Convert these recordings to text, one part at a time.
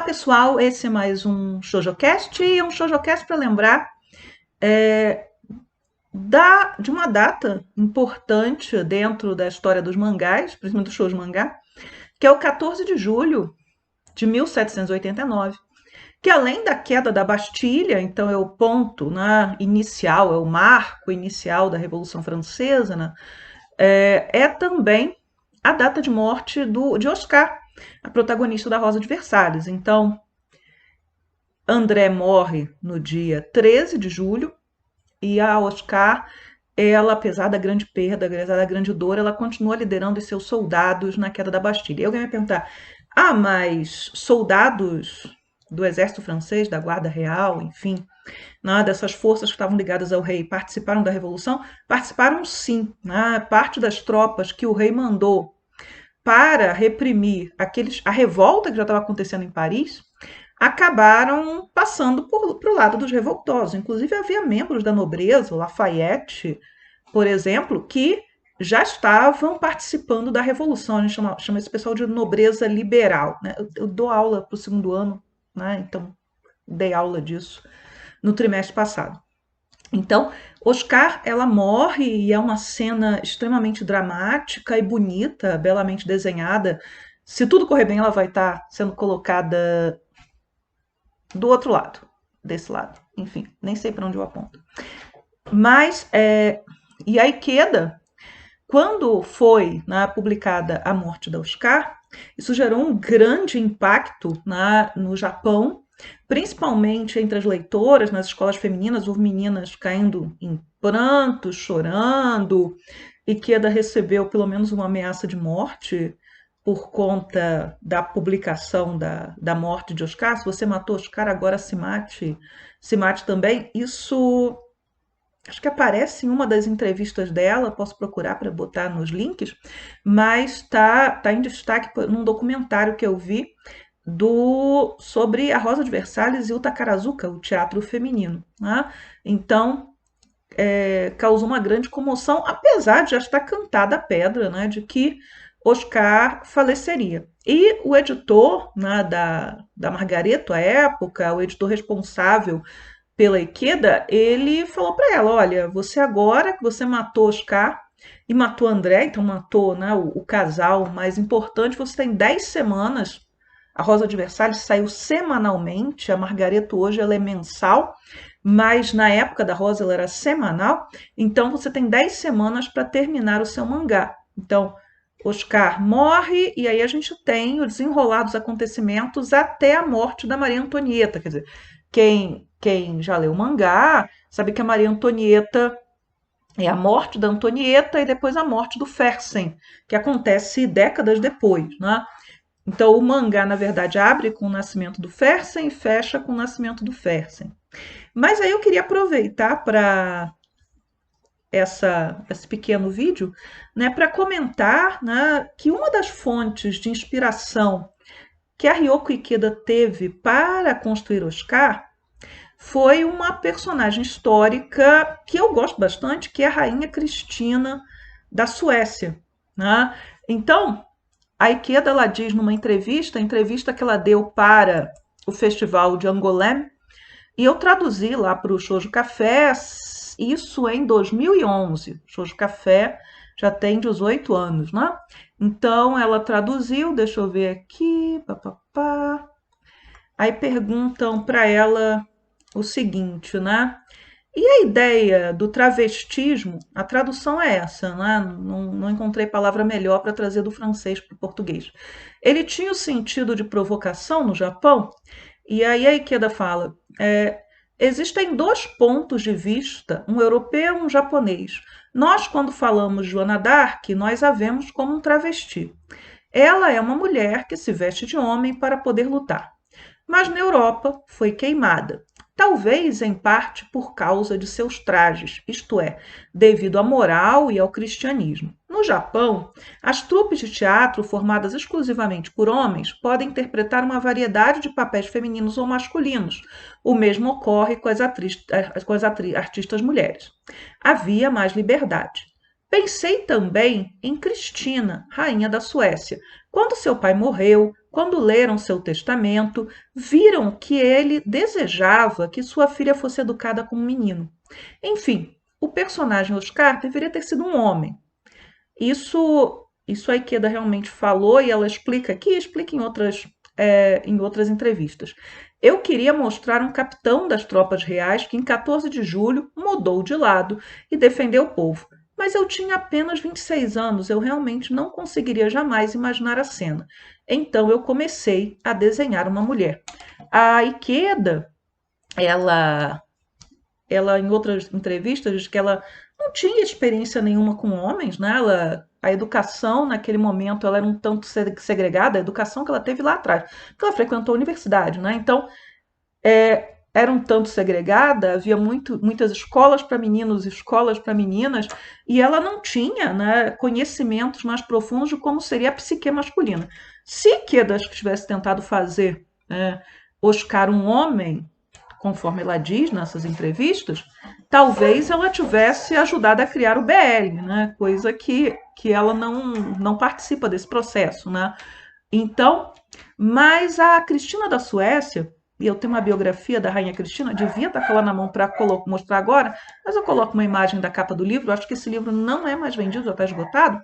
pessoal, esse é mais um ShojoCast e um ShojoCast para lembrar de uma data importante dentro da história dos mangás, principalmente do shoujo mangá, que é o 14 de julho de 1789, que além da queda da Bastilha, então é o ponto, né, inicial, é o marco inicial da Revolução Francesa, né, é também a data de morte de Oscar, a protagonista da Rosa de Versalhes. Então, André morre no dia 13 de julho e a Oscar, ela, apesar da grande perda, apesar da grande dor, ela continua liderando os seus soldados na queda da Bastilha. E alguém vai perguntar, mas soldados do exército francês, da Guarda Real, enfim, né, dessas forças que estavam ligadas ao rei, participaram da Revolução? Participaram sim. Né? Parte das tropas que o rei mandou para reprimir a revolta que já estava acontecendo em Paris, acabaram passando para o lado dos revoltosos. Inclusive, havia membros da nobreza, o Lafayette, por exemplo, que já estavam participando da Revolução. A gente chama esse pessoal de nobreza liberal. Né? Eu dou aula para o segundo ano, né? Então dei aula disso no trimestre passado. Então, Oscar, ela morre e é uma cena extremamente dramática e bonita, belamente desenhada. Se tudo correr bem, ela vai estar sendo colocada do outro lado, desse lado. Enfim, nem sei para onde eu aponto. Mas, e a Ikeda, quando foi publicada a morte da Oscar, isso gerou um grande impacto no Japão, principalmente entre as leitoras, nas escolas femininas, houve meninas caindo em pranto, chorando. Ikeda recebeu pelo menos uma ameaça de morte por conta da publicação da morte de Oscar. Se você matou Oscar, agora se mate também. Isso acho que aparece em uma das entrevistas dela, posso procurar para botar nos links, mas tá em destaque num documentário que eu vi sobre a Rosa de Versalhes e o Takarazuka, o teatro feminino. Né? Então, causou uma grande comoção, apesar de já estar cantada a pedra, né, de que Oscar faleceria. E o editor, né, da Margareto, à época, o editor responsável pela Ikeda, ele falou para ela, olha, você agora que você matou Oscar e matou André, então matou, né, o casal mais importante, você tem 10 semanas. A Rosa de Versalhes saiu semanalmente, a Margareto hoje ela é mensal, mas na época da Rosa ela era semanal, então você tem 10 semanas para terminar o seu mangá. Então, Oscar morre e aí a gente tem o desenrolar dos acontecimentos até a morte da Maria Antonieta. Quer dizer, quem já leu o mangá sabe que a Maria Antonieta é a morte da Antonieta e depois a morte do Fersen, que acontece décadas depois, né? Então o mangá, na verdade, abre com o nascimento do Fersen e fecha com o nascimento do Fersen. Mas aí eu queria aproveitar para esse pequeno vídeo, né, para comentar, né, que uma das fontes de inspiração que a Ryoko Ikeda teve para construir Oscar foi uma personagem histórica que eu gosto bastante, que é a Rainha Cristina da Suécia. Né? Então, a Ikeda ela diz numa entrevista, a entrevista que ela deu para o festival de Angoulême, e eu traduzi lá para o Shoujo Café, isso em 2011. O Shoujo Café já tem 18 anos, né? Então ela traduziu, deixa eu ver aqui, papapá. Aí perguntam para ela o seguinte, né? E a ideia do travestismo, a tradução é essa, né? Não encontrei palavra melhor para trazer do francês para o português. Ele tinha o sentido de provocação no Japão, e aí a Ikeda fala: existem dois pontos de vista, um europeu e um japonês. Nós, quando falamos Joana d'Arc, nós a vemos como um travesti. Ela é uma mulher que se veste de homem para poder lutar. Mas na Europa foi queimada. Talvez em parte por causa de seus trajes, isto é, devido à moral e ao cristianismo. No Japão, as trupes de teatro formadas exclusivamente por homens podem interpretar uma variedade de papéis femininos ou masculinos. O mesmo ocorre com as artistas mulheres. Havia mais liberdade. Pensei também em Cristina, rainha da Suécia. Quando seu pai morreu, quando leram seu testamento, viram que ele desejava que sua filha fosse educada como um menino. Enfim, o personagem Oscar deveria ter sido um homem. Isso a Ikeda realmente falou e ela explica aqui, explica em outras entrevistas. Eu queria mostrar um capitão das tropas reais que, em 14 de julho, mudou de lado e defendeu o povo. Mas eu tinha apenas 26 anos, eu realmente não conseguiria jamais imaginar a cena. Então eu comecei a desenhar uma mulher. A Ikeda, ela em outras entrevistas diz que ela não tinha experiência nenhuma com homens, né? A educação naquele momento ela era um tanto segregada, a educação que ela teve lá atrás, porque ela frequentou a universidade, né? Então era um tanto segregada, havia muitas escolas para meninos e escolas para meninas, e ela não tinha, né, conhecimentos mais profundos de como seria a psique masculina. Se Quedas tivesse tentado fazer Oscar um homem, conforme ela diz nessas entrevistas, talvez ela tivesse ajudado a criar o BL, né? Coisa que ela não participa desse processo, né? Então, mas a Cristina da Suécia, e eu tenho uma biografia da Rainha Cristina, devia estar com ela na mão para mostrar agora, mas eu coloco uma imagem da capa do livro, acho que esse livro não é mais vendido, já está esgotado,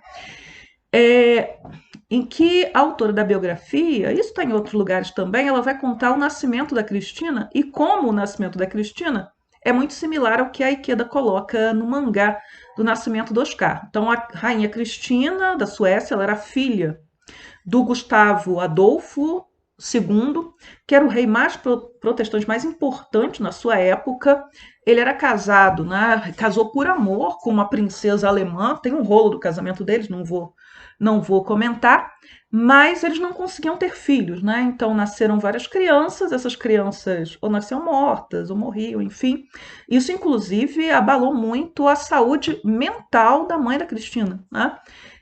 em que a autora da biografia, isso está em outros lugares também, ela vai contar o nascimento da Cristina e como o nascimento da Cristina é muito similar ao que a Ikeda coloca no mangá do nascimento do Oscar. Então, a Rainha Cristina da Suécia, ela era filha do Gustavo Adolfo II, que era o rei mais protestante, mais importante na sua época. Ele era casado, né? Casou por amor com uma princesa alemã. Tem um rolo do casamento deles, não vou comentar, mas eles não conseguiam ter filhos, né? Então nasceram várias crianças, essas crianças ou nasciam mortas ou morriam, enfim. Isso, inclusive, abalou muito a saúde mental da mãe da Cristina, né?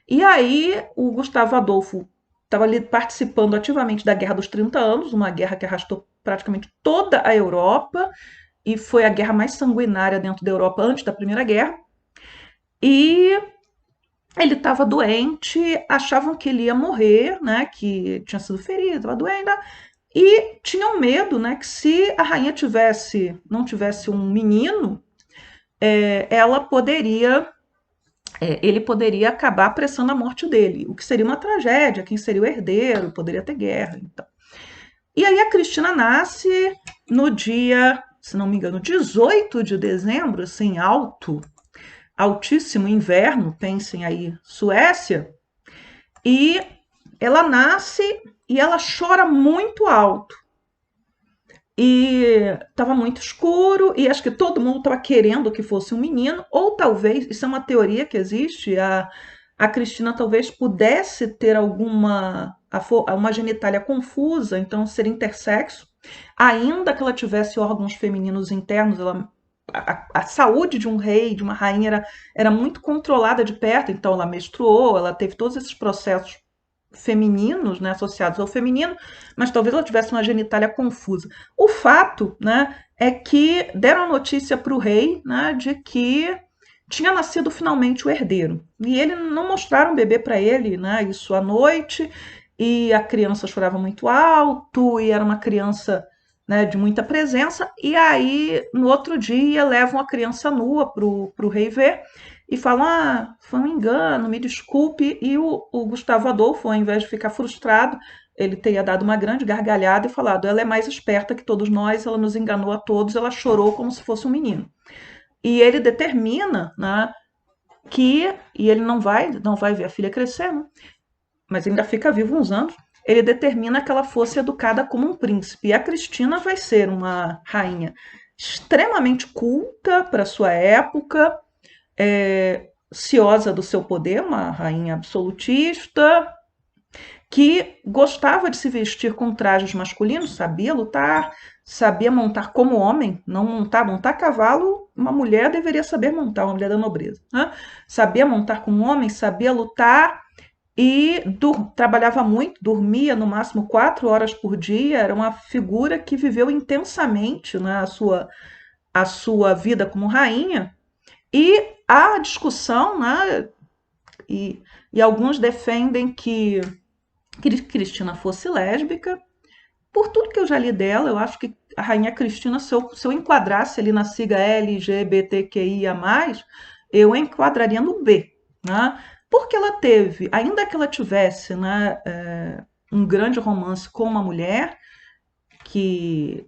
E aí o Gustavo Adolfo estava ali participando ativamente da Guerra dos 30 Anos, uma guerra que arrastou praticamente toda a Europa e foi a guerra mais sanguinária dentro da Europa antes da Primeira Guerra. E ele estava doente, achavam que ele ia morrer, né, que tinha sido ferido, estava doente, e tinham medo, né, que se a rainha não tivesse um menino, ela poderia ele poderia acabar apressando a morte dele, o que seria uma tragédia, quem seria o herdeiro, poderia ter guerra. Então. E aí a Cristina nasce no dia, se não me engano, 18 de dezembro, assim, altíssimo inverno, pensem aí, Suécia, e ela nasce e ela chora muito alto. E estava muito escuro, e acho que todo mundo estava querendo que fosse um menino, ou talvez, isso é uma teoria que existe, a Cristina talvez pudesse ter uma genitália confusa, então ser intersexo, ainda que ela tivesse órgãos femininos internos, a saúde de um rei, de uma rainha, era muito controlada de perto, então ela menstruou, ela teve todos esses processos femininos, né, associados ao feminino, mas talvez ela tivesse uma genitália confusa. O fato, né, é que deram a notícia para o rei, né, de que tinha nascido finalmente o herdeiro. E ele não mostraram o bebê para ele, né, isso à noite, e a criança chorava muito alto, e era uma criança, né, de muita presença, e aí no outro dia levam a criança nua para o rei ver, e falam, foi um engano, me desculpe, e o Gustavo Adolfo, ao invés de ficar frustrado, ele teria dado uma grande gargalhada e falado, ela é mais esperta que todos nós, ela nos enganou a todos, ela chorou como se fosse um menino. E ele determina, né, e ele não vai ver a filha crescer, né, mas ainda fica vivo uns anos, ele determina que ela fosse educada como um príncipe. E a Cristina vai ser uma rainha extremamente culta para sua época, ciosa do seu poder, uma rainha absolutista, que gostava de se vestir com trajes masculinos, sabia lutar, sabia montar como homem, não montar cavalo, uma mulher deveria saber montar, uma mulher da nobreza, né? Sabia montar como homem, sabia lutar e trabalhava muito, dormia no máximo 4 horas por dia, era uma figura que viveu intensamente, né, a sua vida como rainha. E a discussão, né, e alguns defendem que que Cristina fosse lésbica. Por tudo que eu já li dela, eu acho que a Rainha Cristina, se eu enquadrasse ali na sigla LGBTQIA+, eu enquadraria no B, né? Porque ela teve, ainda que ela tivesse, né, um grande romance com uma mulher, que,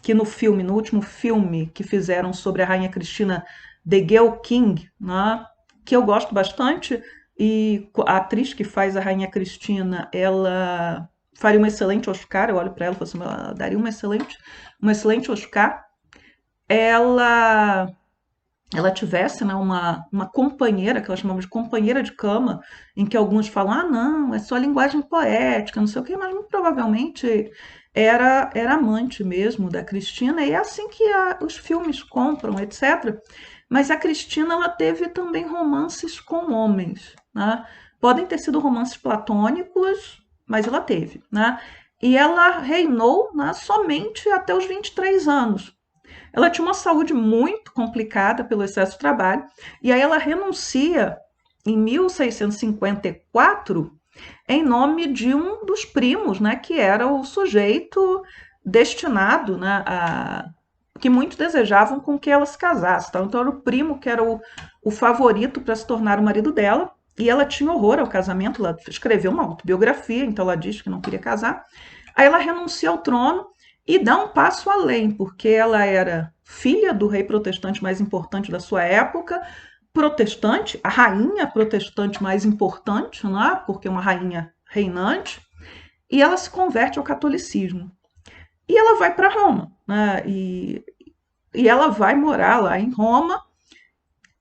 que no filme, no último filme que fizeram sobre a Rainha Cristina, The Girl King, né, que eu gosto bastante, e a atriz que faz a Rainha Cristina, ela faria um excelente Oscar, eu olho para ela e falo assim, ela daria um excelente Oscar. Ela tivesse, né, uma companheira, que ela chamava de companheira de cama, em que alguns falam, ah, não, é só linguagem poética, não sei o quê, mas muito provavelmente era amante mesmo da Cristina, e é assim que os filmes compram, etc. Mas a Cristina, ela teve também romances com homens, né? Podem ter sido romances platônicos, mas ela teve, né? E ela reinou, né, somente até os 23 anos. Ela tinha uma saúde muito complicada pelo excesso de trabalho, e aí ela renuncia em 1654 em nome de um dos primos, né, que era o sujeito destinado, né, que muitos desejavam com que ela se casasse. Tá? Então era o primo que era o favorito para se tornar o marido dela, e ela tinha horror ao casamento, ela escreveu uma autobiografia, então ela diz que não queria casar. Aí ela renuncia ao trono e dá um passo além, porque ela era filha do rei protestante mais importante da sua época, protestante, a rainha protestante mais importante, né? Porque uma rainha reinante, e ela se converte ao catolicismo. E ela vai para Roma, né? E ela vai morar lá em Roma,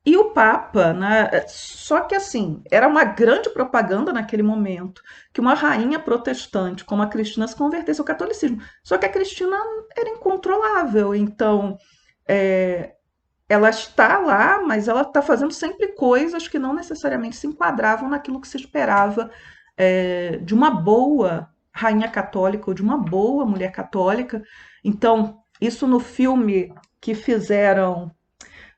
e o Papa, né? Só que assim, era uma grande propaganda naquele momento que uma rainha protestante como a Cristina se convertesse ao catolicismo. Só que a Cristina era incontrolável, então é, ela está lá, mas ela está fazendo sempre coisas que não necessariamente se enquadravam naquilo que se esperava de uma boa rainha católica ou de uma boa mulher católica. Então, isso no filme que fizeram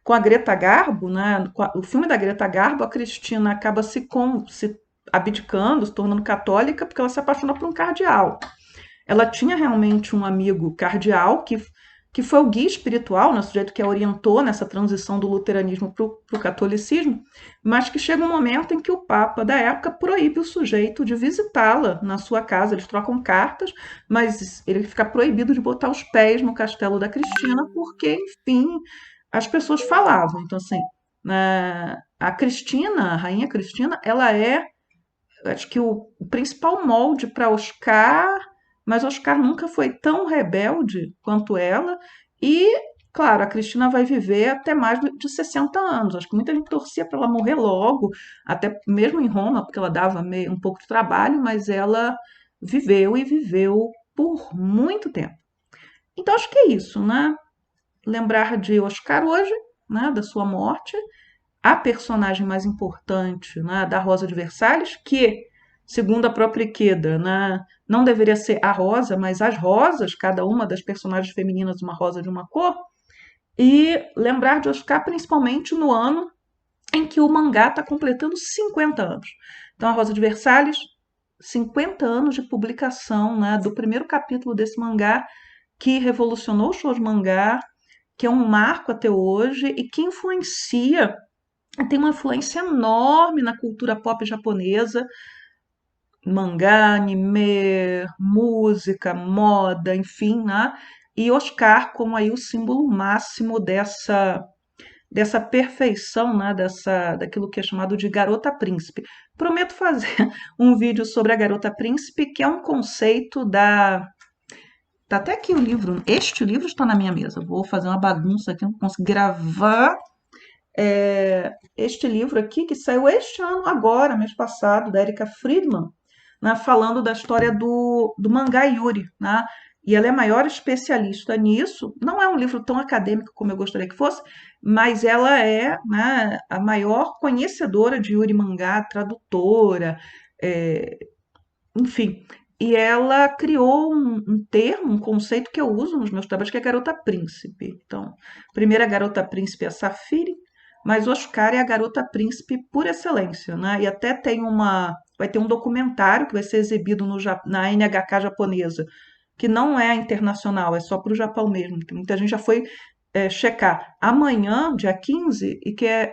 com a Greta Garbo, né? O filme da Greta Garbo, a Cristina acaba se abdicando, se tornando católica, porque ela se apaixona por um cardeal. Ela tinha realmente um amigo cardeal que foi o guia espiritual, né, o sujeito que a orientou nessa transição do luteranismo para o catolicismo, mas que chega um momento em que o Papa da época proíbe o sujeito de visitá-la na sua casa. Eles trocam cartas, mas ele fica proibido de botar os pés no castelo da Cristina, porque, enfim, as pessoas falavam. Então, assim, a Cristina, a rainha Cristina, ela é, acho que o principal molde para Oscar, mas Oscar nunca foi tão rebelde quanto ela. E, claro, a Cristina vai viver até mais de 60 anos. Acho que muita gente torcia para ela morrer logo, até mesmo em Roma, porque ela dava um pouco de trabalho, mas ela viveu e viveu por muito tempo. Então, acho que é isso, né? Lembrar de Oscar hoje, né, da sua morte, a personagem mais importante, né, da Rosa de Versalhes, que, segundo a própria Iqueda, né, não deveria ser a rosa, mas as rosas, cada uma das personagens femininas uma rosa de uma cor, e lembrar de Oscar principalmente no ano em que o mangá está completando 50 anos. Então, a Rosa de Versalhes, 50 anos de publicação, né, do primeiro capítulo desse mangá, que revolucionou o show de mangá, que é um marco até hoje e que tem uma influência enorme na cultura pop japonesa, mangá, anime, música, moda, enfim, né? E Oscar como aí o símbolo máximo dessa perfeição, né? Daquilo que é chamado de garota príncipe. Prometo fazer um vídeo sobre a garota príncipe, que é um conceito da. Tá até aqui o livro. Este livro está na minha mesa. Vou fazer uma bagunça aqui, não consigo gravar este livro aqui, que saiu este ano, agora, mês passado, da Erika Friedman, né, falando da história do mangá Yuri, né? E ela é a maior especialista nisso. Não é um livro tão acadêmico como eu gostaria que fosse, mas ela é, né, a maior conhecedora de Yuri mangá, tradutora, é, enfim. E ela criou um termo, um conceito que eu uso nos meus trabalhos, que é garota príncipe. Então, a primeira garota príncipe é a Safire, mas Oscar é a garota príncipe por excelência, né? E até vai ter um documentário que vai ser exibido na NHK japonesa, que não é internacional, é só para o Japão mesmo, que muita gente já foi checar amanhã, dia 15,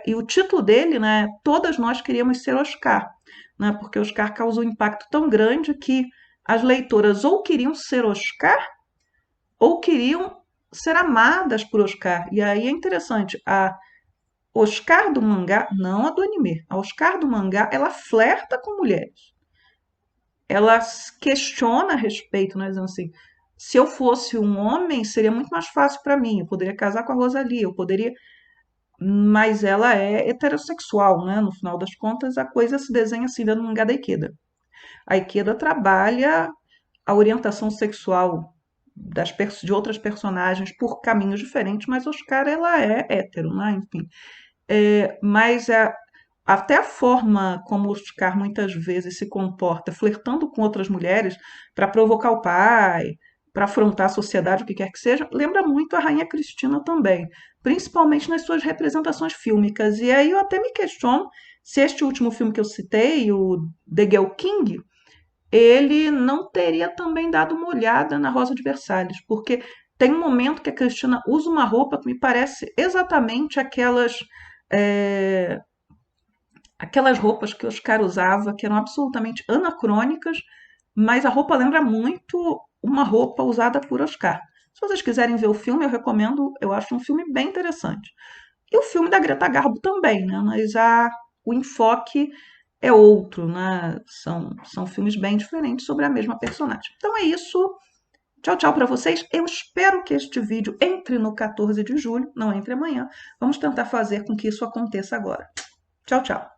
e o título dele, né, Todas Nós Queríamos Ser Oscar, né, porque Oscar causou um impacto tão grande que as leitoras ou queriam ser Oscar ou queriam ser amadas por Oscar. E aí é interessante, a Oscar do mangá, não a do anime, a Oscar do mangá, ela flerta com mulheres. Ela questiona a respeito, né, dizendo assim, se eu fosse um homem, seria muito mais fácil para mim, eu poderia casar com a Rosalie, eu poderia... Mas ela é heterossexual, né? No final das contas, a coisa se desenha assim dentro do mangá da Ikeda. A Ikeda trabalha a orientação sexual de outras personagens por caminhos diferentes, mas Oscar ela é hétero, né? Enfim. Mas até a forma como Oscar muitas vezes se comporta, flertando com outras mulheres para provocar o pai, para afrontar a sociedade, o que quer que seja, lembra muito a Rainha Cristina também, principalmente nas suas representações fílmicas. E aí eu até me questiono se este último filme que eu citei, o The Girl King, ele não teria também dado uma olhada na Rosa de Versalhes, porque tem um momento que a Cristina usa uma roupa que me parece exatamente é, aquelas roupas que Oscar usava, que eram absolutamente anacrônicas, mas a roupa lembra muito uma roupa usada por Oscar. Se vocês quiserem ver o filme, eu recomendo, eu acho um filme bem interessante. E o filme da Greta Garbo também, né? Mas o enfoque é outro, né? São filmes bem diferentes sobre a mesma personagem. Então é isso. Tchau, tchau para vocês. Eu espero que este vídeo entre no 14 de julho, não entre amanhã. Vamos tentar fazer com que isso aconteça agora. Tchau, tchau.